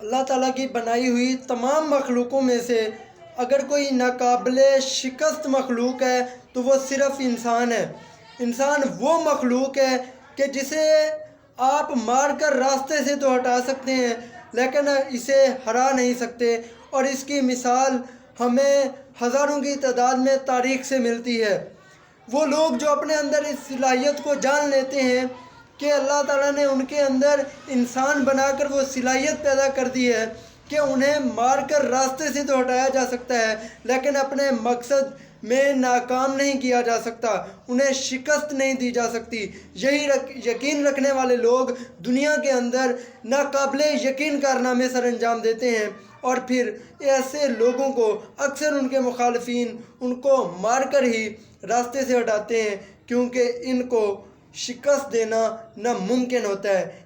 अल्लाह ताला की बनाई हुई तमाम मखलूक़ों में से अगर कोई नाकाबिले शिकस्त मखलूक है तो वो सिर्फ़ इंसान है। इंसान वो मखलूक है कि जिसे आप मार कर रास्ते से तो हटा सकते हैं लेकिन इसे हरा नहीं सकते। और इसकी मिसाल हमें हज़ारों की तादाद में तारीख़ से मिलती है। वो लोग जो अपने अंदर इस सलाहियत को जान लेते हैं कि अल्लाह ताला ने उनके अंदर इंसान बनाकर वो सलाहियत पैदा कर दी है कि उन्हें मार कर रास्ते से तो हटाया जा सकता है लेकिन अपने मकसद में नाकाम नहीं किया जा सकता, उन्हें शिकस्त नहीं दी जा सकती। यही यकीन रखने वाले लोग दुनिया के अंदर नाकाबिले यकीन कारनामे सर अंजाम देते हैं और फिर ऐसे लोगों को अक्सर उनके मुखालफीन उनको मार कर ही रास्ते से हटाते हैं क्योंकि इनको शिकस्त देना नामुमकिन होता है।